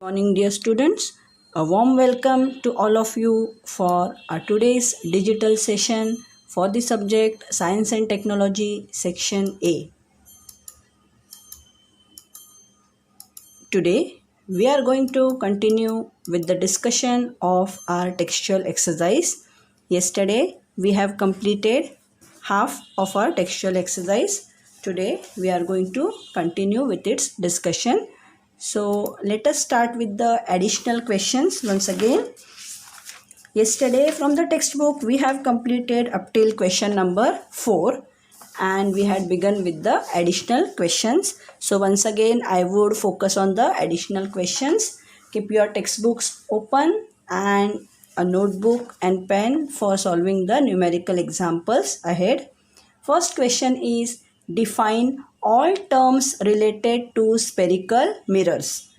Morning, dear students. A warm welcome to all of you for our today's digital session for the subject Science and Technology Section A. Today, we are going to continue with the discussion of our textual exercise. Yesterday, we have completed half of our textual exercise. Today, we are going to continue with its discussion. So let us start with the additional questions once again. Yesterday from the textbook we have completed up till question number 4 and we had begun with the additional questions. So once again I would focus on the additional questions. Keep your textbooks open and a notebook and pen for solving the numerical examples ahead. First question is define all terms related to spherical mirrors.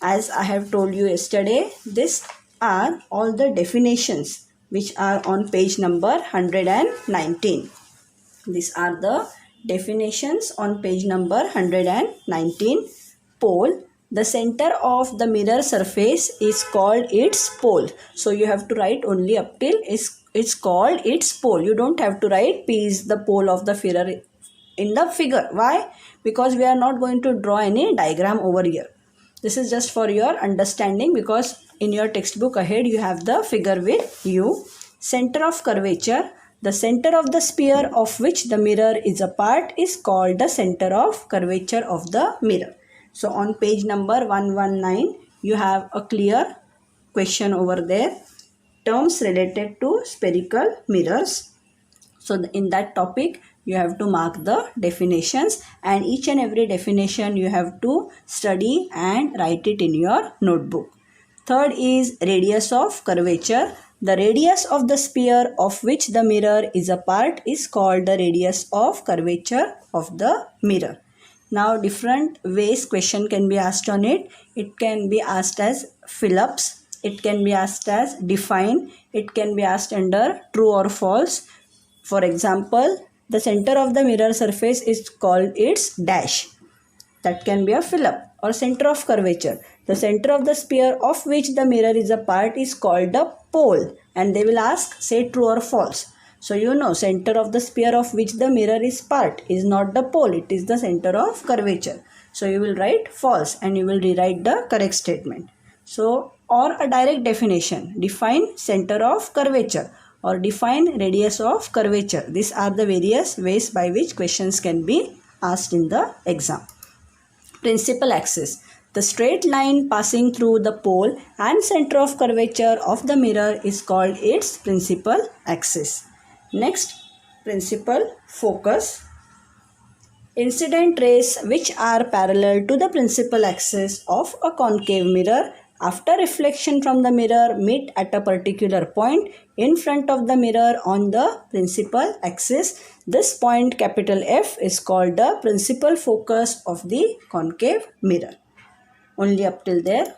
As I have told you yesterday, these are all the definitions which are on page number 119. These are the definitions on page number 119. Pole. The center of the mirror surface is called its pole. So you have to write only up till it's called its pole. You don't have to write P is the pole of the mirror in the figure. Why? Because we are not going to draw any diagram over here. This is just for your understanding because in your textbook ahead you have the figure with you. Center of curvature. The center of the sphere of which the mirror is a part is called the center of curvature of the mirror. So on page number 119 you have a clear question over there. Terms related to spherical mirrors. So in that topic you have to mark the definitions and each and every definition you have to study and write it in your notebook. Third is radius of curvature. The radius of the sphere of which the mirror is a part is called the radius of curvature of the mirror. Now different ways question can be asked on it. It can be asked as fill-ups. It can be asked as define. It can be asked under true or false. For example, the center of the mirror surface is called its dash. That can be a fill-up. Or center of curvature. The center of the sphere of which the mirror is a part is called the pole. And they will ask, say true or false. So you know, center of the sphere of which the mirror is part is not the pole. It is the center of curvature. So you will write false and you will rewrite the correct statement. So, or a direct definition. Define center of curvature or define radius of curvature. These are the various ways by which questions can be asked in the exam. Principal axis. The straight line passing through the pole and center of curvature of the mirror is called its principal axis. Next, principal focus. Incident rays which are parallel to the principal axis of a concave mirror after reflection from the mirror meet at a particular point in front of the mirror on the principal axis. This point capital F is called the principal focus of the concave mirror. Only up till there.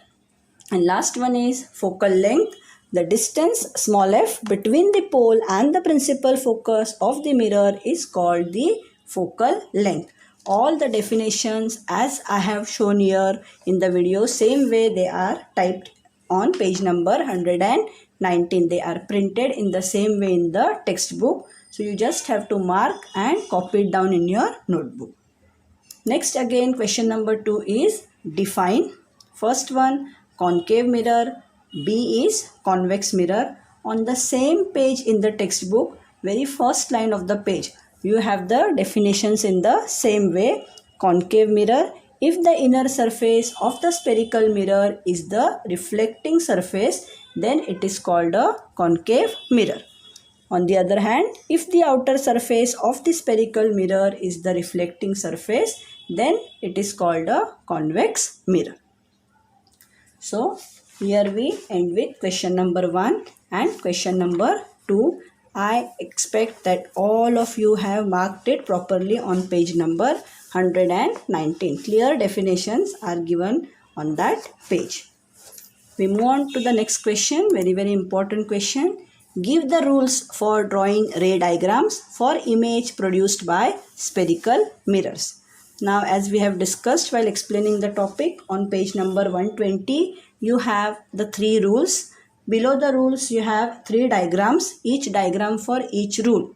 And last one is focal length. The distance small f between the pole and the principal focus of the mirror is called the focal length. All the definitions as I have shown here in the video, same way they are typed on page number 119. They are printed in the same way in the textbook. So you just have to mark and copy it down in your notebook. Next again question number 2 is define. First one concave mirror, B is convex mirror. On the same page in the textbook, very first line of the page, you have the definitions in the same way. Concave mirror, if the inner surface of the spherical mirror is the reflecting surface, then it is called a concave mirror. On the other hand, if the outer surface of the spherical mirror is the reflecting surface, then it is called a convex mirror. So, here we end with question number 1 and question number 2. I expect that all of you have marked it properly on page number 119. Clear definitions are given on that page. We move on to the next question, very important question. Give the rules for drawing ray diagrams for image produced by spherical mirrors. Now, as we have discussed while explaining the topic, on page number 120, you have the 3 rules. Below the rules, you have 3 diagrams, each diagram for each rule.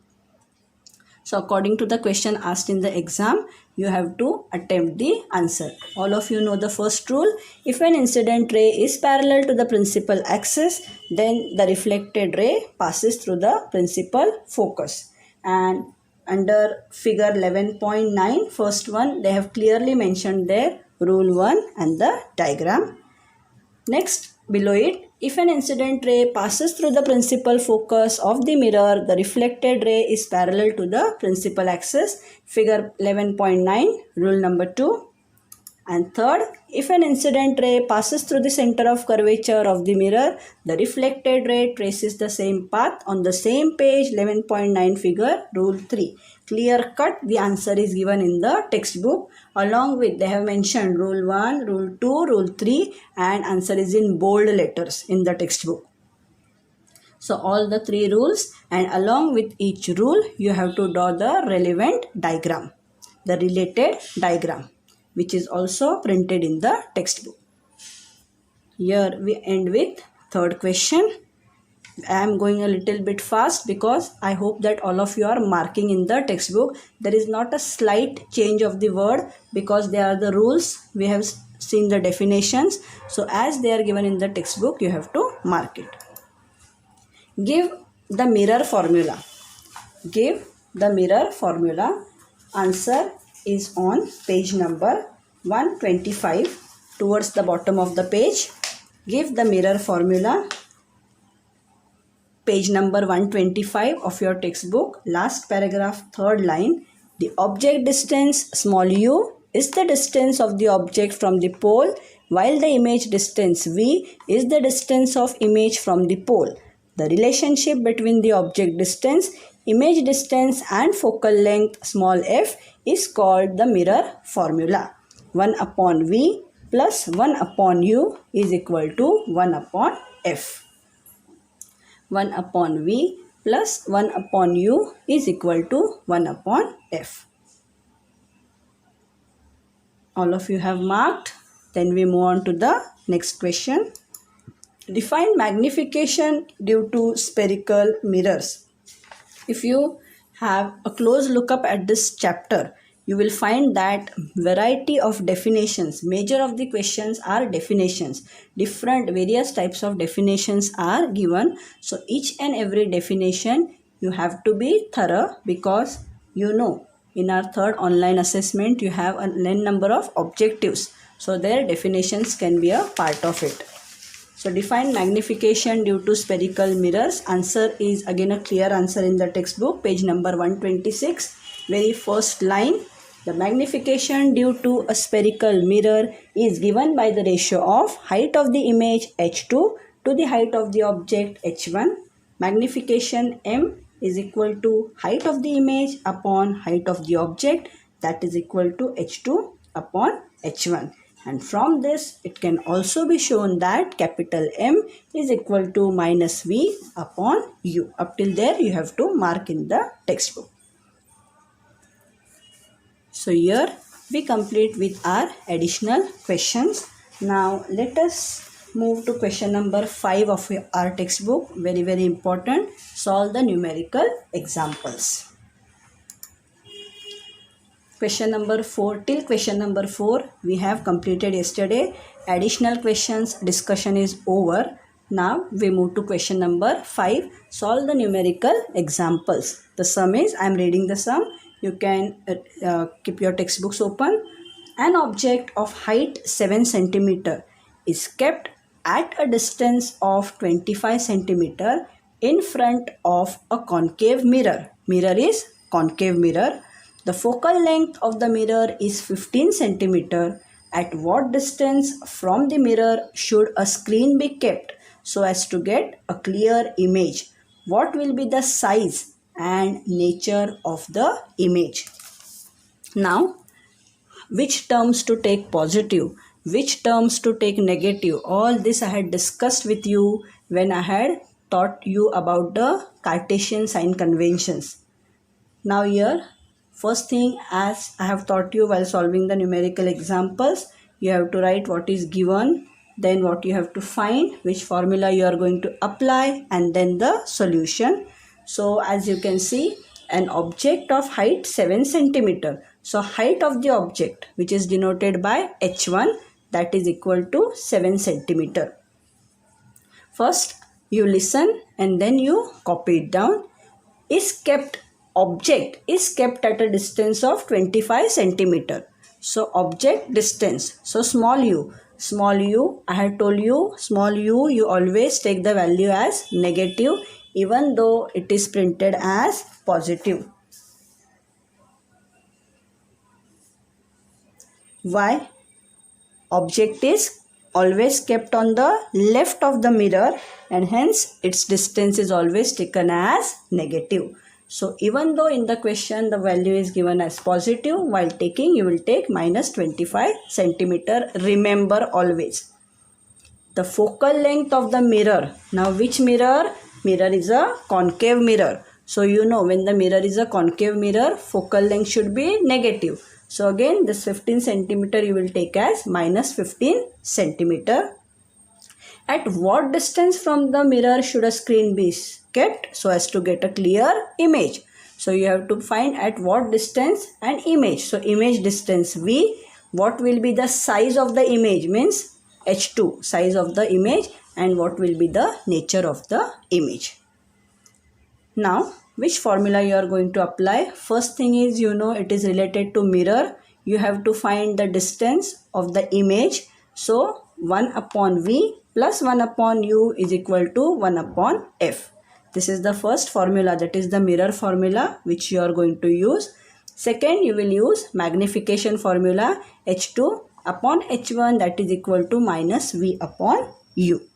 So, according to the question asked in the exam, you have to attempt the answer. All of you know the first rule. If an incident ray is parallel to the principal axis, then the reflected ray passes through the principal focus. And under figure 11.9, first one, they have clearly mentioned their rule 1 and the diagram. Next, below it, if an incident ray passes through the principal focus of the mirror, the reflected ray is parallel to the principal axis. Figure 11.9, rule number 2. And third, if an incident ray passes through the center of curvature of the mirror, the reflected ray traces the same path on the same page. 11.9 figure, rule 3. Clear cut, the answer is given in the textbook. Along with, they have mentioned rule 1, rule 2, rule 3, and answer is in bold letters in the textbook. So all the 3 rules, and along with each rule, you have to draw the relevant diagram, the related diagram, which is also printed in the textbook. Here we end with third question. I am going a little bit fast because I hope that all of you are marking in the textbook. There is not a slight change of the word because they are the rules. We have seen the definitions. So as they are given in the textbook, you have to mark it. Give the mirror formula. Give the mirror formula. Answer is on page number 125 towards the bottom of the page. Give the mirror formula. Page number 125 of your textbook, last paragraph, third line. The object distance small u is the distance of the object from the pole, while the image distance v is the distance of image from the pole. The relationship between the object distance, image distance and focal length small f is called the mirror formula. 1 upon v plus 1 upon u is equal to 1 upon f. 1 upon v plus 1 upon u is equal to 1 upon f. All of you have marked. Then we move on to the next question. Define magnification due to spherical mirrors. If you have a close look up at this chapter, you will find that variety of definitions, major of the questions are definitions. Different various types of definitions are given. So each and every definition you have to be thorough, because you know in our third online assessment you have a n number of objectives. So their definitions can be a part of it. So define magnification due to spherical mirrors. Answer is again a clear answer in the textbook, page number 126. Very first line. The magnification due to a spherical mirror is given by the ratio of height of the image h2 to the height of the object h1. Magnification m is equal to height of the image upon height of the object, that is equal to h2 upon h1. And from this, it can also be shown that capital M is equal to minus V upon U. Up till there, you have to mark in the textbook. So here we complete with our additional questions. Now let us move to question number 5 of our textbook. Very, very important. Solve the numerical examples. Question number 4 till question number 4 we have completed yesterday. Additional questions discussion is over. Now we move to question number 5. Solve the numerical examples. The sum is, I am reading the sum. You can keep your textbooks open. An object of height 7 cm is kept at a distance of 25 cm in front of a concave mirror. Mirror is concave mirror. The focal length of the mirror is 15 cm. At what distance from the mirror should a screen be kept so as to get a clear image? What will be the size and nature of the image? Now, which terms to take positive, which terms to take negative, all this I had discussed with you when I had taught you about the Cartesian sign conventions. Now here, First thing, as I have taught you while solving the numerical examples, you have to write what is given, then what you have to find, which formula you are going to apply, and then the solution. So as you can see, an object of height 7 centimeter. So height of the object, which is denoted by h1, that is equal to 7 centimeter. First you listen and then you copy it down. Object is kept at a distance of 25 centimeter. So object distance. So small u, I had told you small u, you always take the value as negative even though it is printed as positive. Why? Object is always kept on the left of the mirror and hence its distance is always taken as negative. So even though in the question the value is given as positive, while taking you will take minus 25 centimeter. Remember always. The focal length of the mirror. Now which mirror? Mirror is a concave mirror. So you know when the mirror is a concave mirror, focal length should be negative. So again this 15 centimeter you will take as minus 15 centimeter. At what distance from the mirror should a screen be kept so as to get a clear image? So you have to find at what distance and image. So image distance V. What will be the size of the image? Means H2, size of the image, and what will be the nature of the image. Now which formula you are going to apply? First thing is, you know, it is related to mirror. You have to find the distance of the image. So 1 upon V plus 1 upon U is equal to 1 upon F. This is the first formula, that is the mirror formula which you are going to use. Second, you will use magnification formula, H2 upon H1, that is equal to minus V upon U.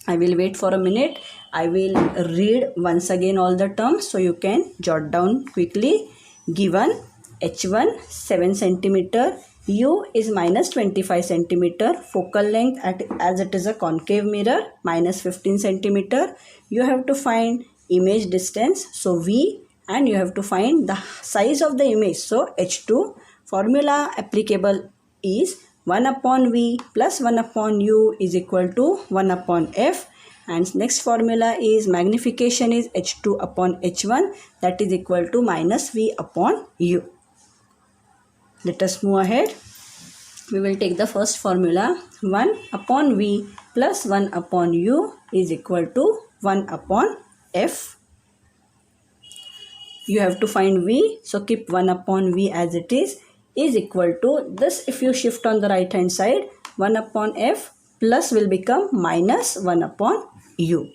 I will wait for a minute. I will read once again all the terms so you can jot down quickly. Given H1 7 centimeter, U is minus 25 centimeter, focal length as it is a concave mirror minus 15 centimeter. You have to find image distance, so V, and you have to find the size of the image, so H2. Formula applicable is 1 upon V plus 1 upon U is equal to 1 upon F. And next formula is magnification is H2 upon H1, that is equal to minus V upon U. Let us move ahead. We will take the first formula. 1 upon V plus 1 upon U is equal to 1 upon F. You have to find V, so keep 1 upon V as it is equal to this. If you shift on the right hand side, 1 upon F plus will become minus 1 upon U.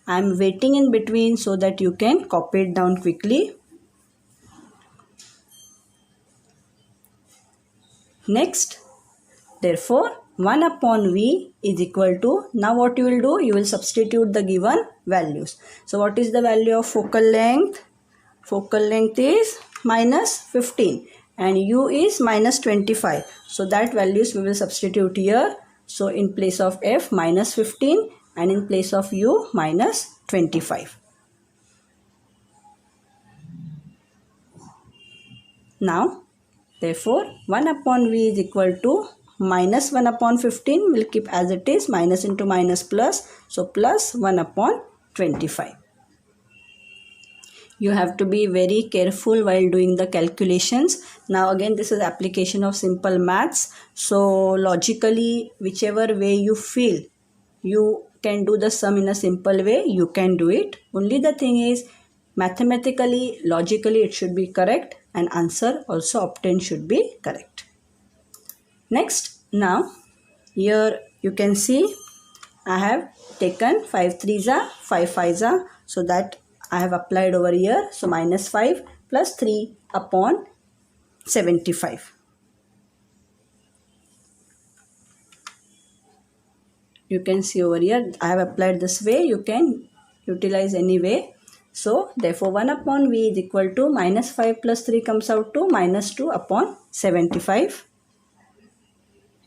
I am waiting in between so that you can copy it down quickly. Next, therefore 1 upon V is equal to, now what you will do, you will substitute the given values. So what is the value of focal length? Focal length is minus 15 and U is minus 25. So that values we will substitute here. So in place of F minus 15 and in place of U minus 25. Now therefore 1 upon V is equal to minus 1 upon 15, will keep as it is, minus into minus plus, so plus 1 upon 25. You have to be very careful while doing the calculations. Now again this is application of simple maths. So logically, whichever way you feel you can do the sum in a simple way, you can do it. Only the thing is, mathematically, logically it should be correct and answer also obtained should be correct. Next, now here you can see I have taken 5 3s are 5 5s are, so that I have applied over here. So minus 5 plus 3 upon 75. You can see over here I have applied this way. You can utilize any way. So therefore 1 upon V is equal to minus 5 plus 3 comes out to minus 2 upon 75.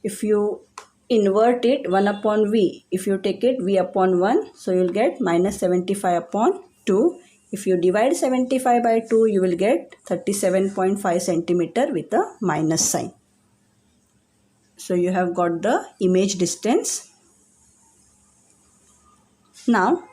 If you invert it, 1 upon V, if you take it V upon 1, so you will get minus 75 upon 2. If you divide 75 by 2, you will get 37.5 centimeter with a minus sign. So you have got the image distance. Now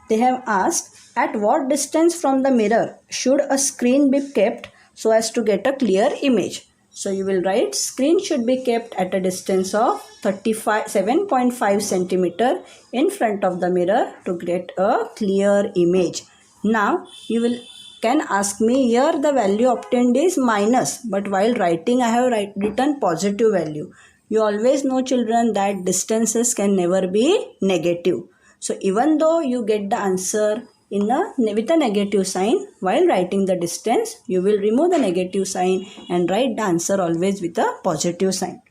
they have asked, at what distance from the mirror should a screen be kept so as to get a clear image? So you will write, screen should be kept at a distance of 7.5 centimeter in front of the mirror to get a clear image. Now you can ask me, here the value obtained is minus, but while writing I have written positive value. You always know, children, that distances can never be negative. So even though you get the answer with a negative sign, while writing the distance, you will remove the negative sign and write the answer always with a positive sign.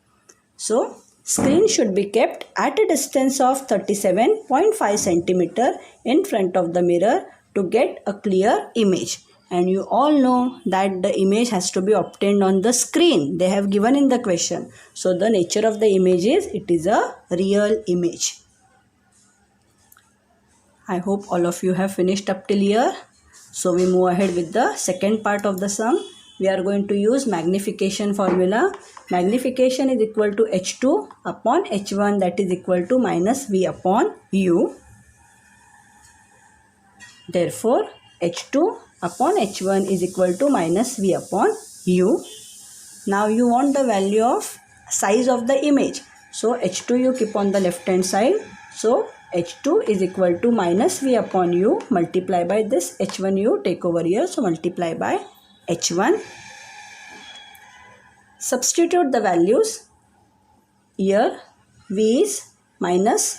So screen should be kept at a distance of 37.5 centimeter in front of the mirror to get a clear image. And you all know that the image has to be obtained on the screen. They have given in the question. So the nature of the image is, it is a real image. I hope all of you have finished up till here. So we move ahead with the second part of the sum. We are going to use magnification formula. Magnification is equal to H2 upon H1, that is equal to minus V upon U. Therefore, H2 upon H1 is equal to minus V upon U. Now you want the value of size of the image. So H2 you keep on the left hand side. So H2 is equal to minus V upon U, multiply by this H1 you take over here. So multiply by H1. Substitute the values. Here V is minus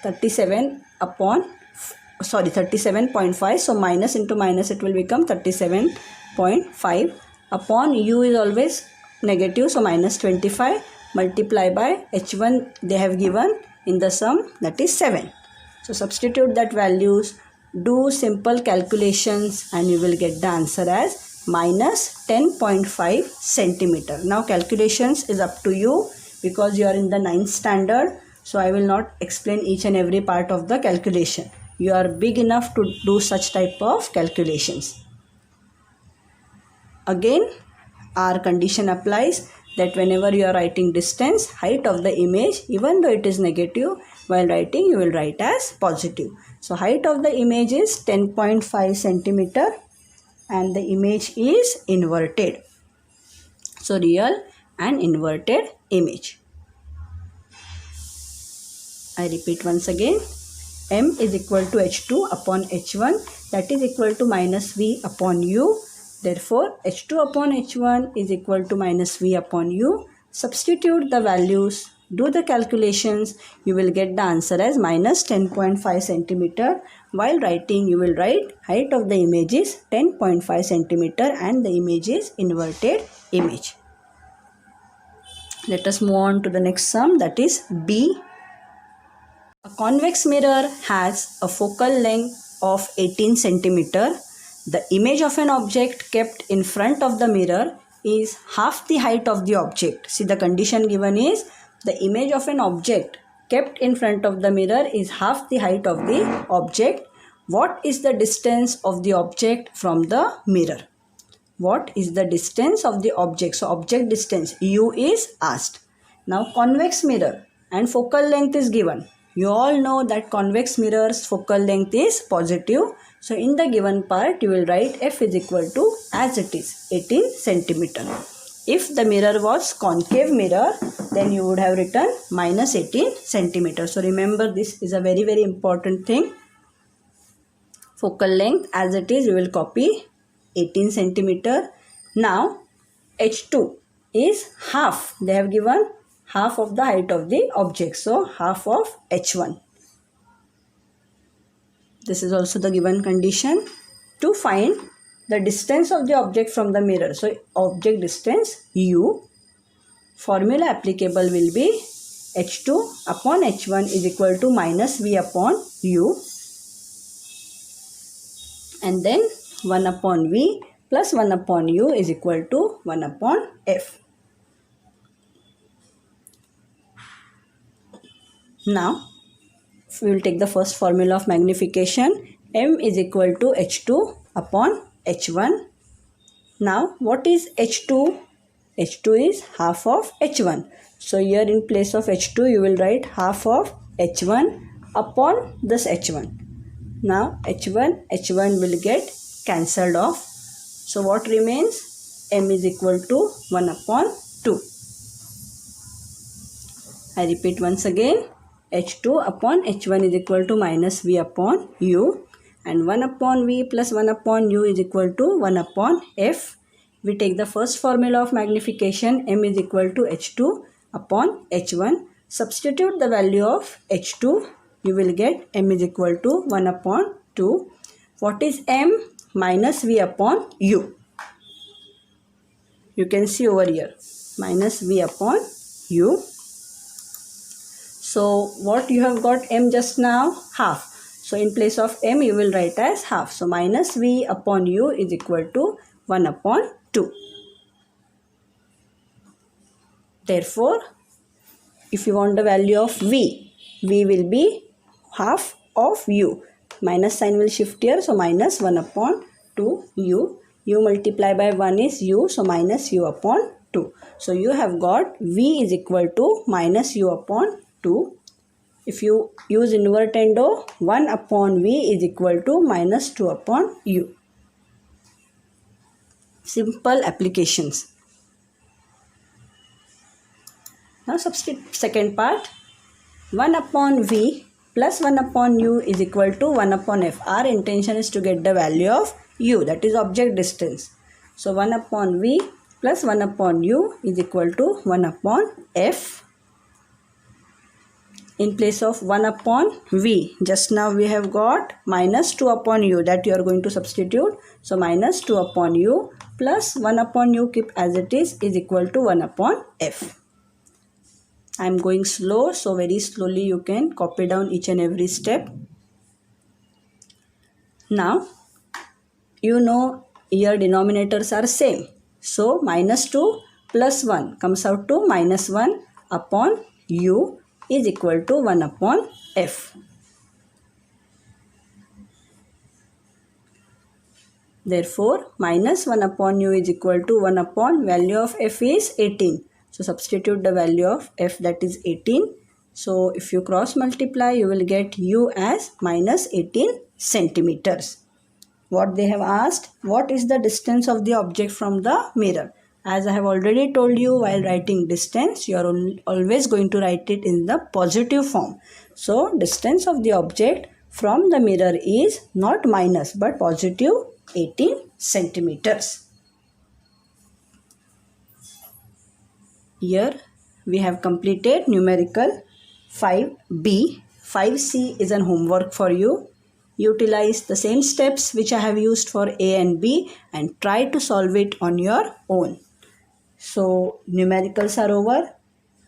37.5. So minus into minus, it will become 37.5. Upon U is always negative, so minus 25. Multiply by H1 they have given in the sum, that is 7. So substitute that values, do simple calculations, and you will get the answer as minus 10.5 centimeter. Now calculations is up to you because you are in the 9th standard. So I will not explain each and every part of the calculation. You are big enough to do such type of calculations. Again, our condition applies that whenever you are writing distance, height of the image, even though it is negative, while writing you will write as positive. So height of the image is 10.5 centimeter and the image is inverted. So real and inverted image. I repeat once again. M is equal to H2 upon H1, that is equal to minus V upon U. Therefore, H2 upon H1 is equal to minus V upon U. Substitute the values, do the calculations, you will get the answer as minus 10.5 centimeter. While writing, you will write height of the image is 10.5 centimeter and the image is inverted image. Let us move on to the next sum, that is B. A convex mirror has a focal length of 18 centimeter. The image of an object kept in front of the mirror is half the height of the object. See, the condition given is the image of an object kept in front of the mirror is half the height of the object. What is the distance of the object from the mirror? What is the distance of the object? So object distance U is asked. Now convex mirror and focal length is given. You all know that convex mirror's focal length is positive. So in the given part, you will write F is equal to, as it is, 18 centimeter. If the mirror was concave mirror, then you would have written minus 18 centimeter. So remember, this is a very, very important thing. Focal length as it is, you will copy 18 centimeter. Now H2 is half. They have given half of the height of the object. So half of H1. This is also the given condition. To find the distance of the object from the mirror, so object distance U, formula applicable will be H2 upon H1 is equal to minus V upon U, and then 1 upon V plus 1 upon U is equal to 1 upon F. Now we will take the first formula of magnification. M is equal to H2 upon H1. Now what is H2? H2 is half of H1. So here in place of H2 you will write half of H1 upon this H1. Now H1 will get cancelled off. So what remains? M is equal to 1 upon 2. I repeat once again. H2 upon H1 is equal to minus V upon U, and 1 upon V plus 1 upon U is equal to 1 upon F. We take the first formula of magnification, M is equal to H2 upon H1. Substitute the value of H2. You will get M is equal to 1 upon 2. What is M? Minus V upon U. You can see over here. Minus V upon U. So what you have got M just now? Half. So in place of M you will write as half. So minus V upon U is equal to 1 upon 2. Therefore, if you want the value of V will be half of U. Minus sign will shift here. So minus 1 upon 2 U. U multiplied by 1 is U. So minus U upon 2. So you have got V is equal to minus U upon 2. If you use invertendo, 1 upon V is equal to minus 2 upon U. Simple applications. Now substitute second part. 1 upon V plus 1 upon U is equal to 1 upon F. Our intention is to get the value of U, that is object distance. So 1 upon V plus 1 upon U is equal to 1 upon F. In place of 1 upon V, just now we have got minus 2 upon U, that you are going to substitute. So minus 2 upon U plus 1 upon U, keep as it is equal to 1 upon F. I am going slow, so very slowly you can copy down each and every step. Now you know here denominators are same. So minus 2 plus 1 comes out to minus 1 upon U is equal to 1 upon F. Therefore, minus 1 upon U is equal to 1 upon value of F is 18. So substitute the value of F, that is 18. So if you cross multiply, you will get U as minus 18 centimeters. What they have asked, what is the distance of the object from the mirror? As I have already told you, while writing distance, you are always going to write it in the positive form. So distance of the object from the mirror is not minus but positive 18 centimeters. Here we have completed numerical 5B. 5C is an homework for you. Utilize the same steps which I have used for A and B and try to solve it on your own. So numericals are over.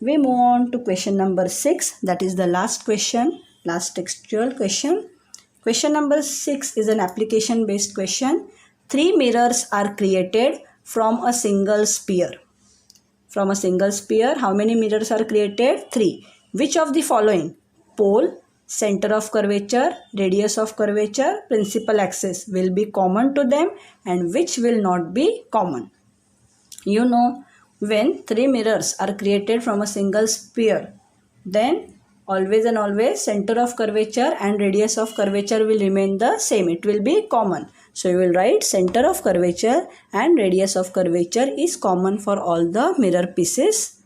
We move on to question number 6. That is the last question, last textual question. Question number 6 is an application based question. 3 mirrors are created from a single sphere. From a single sphere, how many mirrors are created? 3. Which of the following? Pole, center of curvature, radius of curvature, principal axis will be common to them and which will not be common? You know, when 3 mirrors are created from a single sphere, then always and always center of curvature and radius of curvature will remain the same. It will be common. So you will write center of curvature and radius of curvature is common for all the mirror pieces.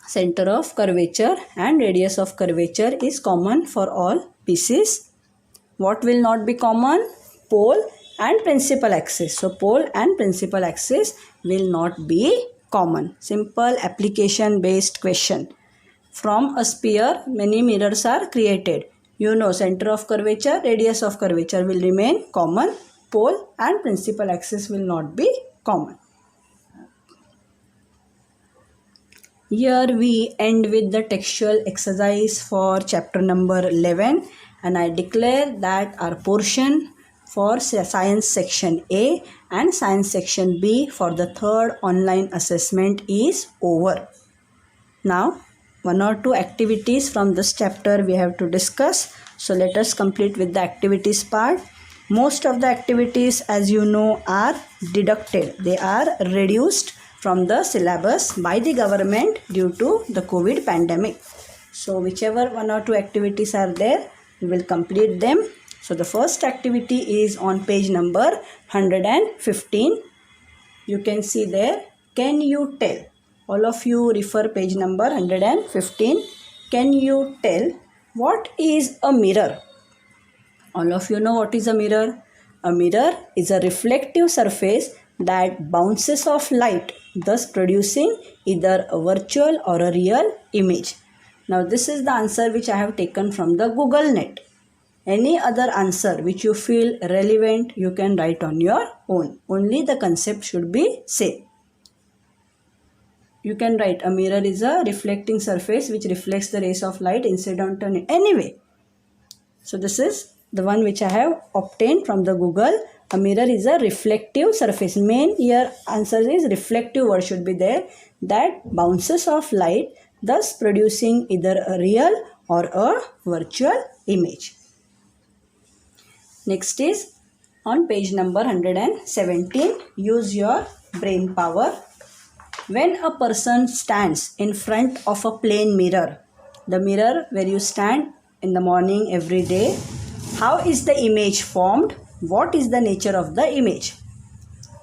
Center of curvature and radius of curvature is common for all pieces. What will not be common? Pole and principal axis. So pole and principal axis will not be common. Simple application based question. From a sphere, many mirrors are created. You know, center of curvature, radius of curvature will remain common. Pole and principal axis will not be common. Here we end with the textual exercise for chapter number 11, and I declare that our portion for science section A and science section B for the third online assessment is over. Now one or two activities from this chapter we have to discuss. So let us complete with the activities part. Most of the activities, as you know, are deducted. They are reduced from the syllabus by the government due to the COVID pandemic. So whichever one or two activities are there, we will complete them. So the first activity is on page number 115. You can see there, can you tell? All of you refer page number 115. Can you tell what is a mirror? All of you know what is a mirror. A mirror is a reflective surface that bounces off light, thus producing either a virtual or a real image. Now this is the answer which I have taken from the Google Net. Any other answer which you feel relevant, you can write on your own. Only the concept should be same. You can write a mirror is a reflecting surface which reflects the rays of light incident on it. Anyway, so this is the one which I have obtained from the Google. A mirror is a reflective surface. Main here answer is reflective word should be there, that bounces off light, thus producing either a real or a virtual image. Next is on page number 117. Use your brain power. When a person stands in front of a plain mirror, the mirror where you stand in the morning every day, how is the image formed? What is the nature of the image?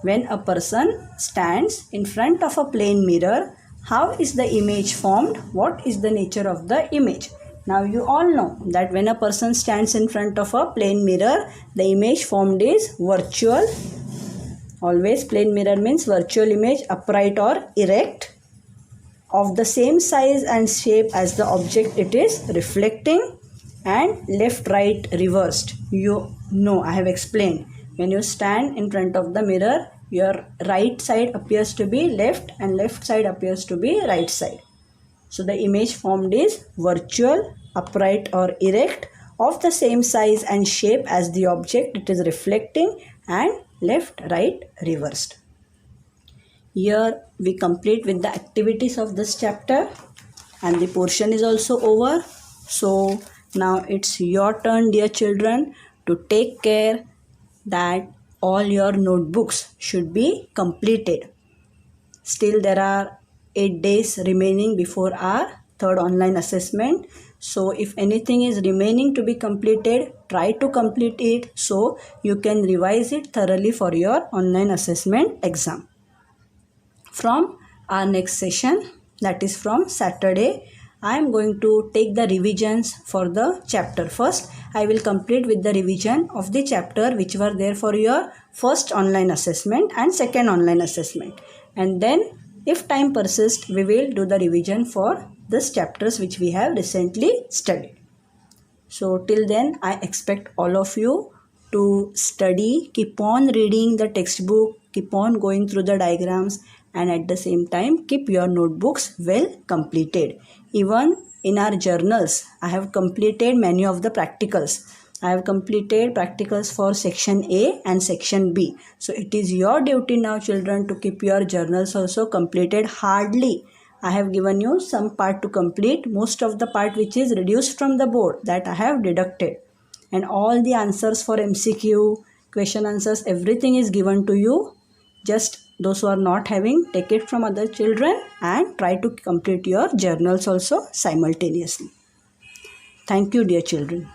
When a person stands in front of a plain mirror, how is the image formed? What is the nature of the image? Now you all know that when a person stands in front of a plain mirror, the image formed is virtual. Always plain mirror means virtual image, upright or erect, of the same size and shape as the object it is reflecting, and left right reversed. You know, I have explained. When you stand in front of the mirror, your right side appears to be left and left side appears to be right side. So the image formed is virtual, upright or erect, of the same size and shape as the object it is reflecting, and left right reversed. Here we complete with the activities of this chapter and the portion is also over. So now it's your turn, dear children, to take care that all your notebooks should be completed. Still there are 8 days remaining before our third online assessment. So if anything is remaining to be completed, try to complete it so you can revise it thoroughly for your online assessment exam. From our next session, that is from Saturday, I am going to take the revisions for the chapter. First, I will complete with the revision of the chapter which were there for your first online assessment and second online assessment. And then if time persists, we will do the revision for these chapters which we have recently studied. So till then, I expect all of you to study, keep on reading the textbook, keep on going through the diagrams, and at the same time keep your notebooks well completed. Even in our journals, I have completed many of the practicals. I have completed practicals for section A and section B. So it is your duty now, children, to keep your journals also completed. Hardly I have given you some part to complete. Most of the part which is reduced from the board, that I have deducted. And all the answers for MCQ, question answers, everything is given to you. Just those who are not having, take it from other children and try to complete your journals also simultaneously. Thank you, dear children.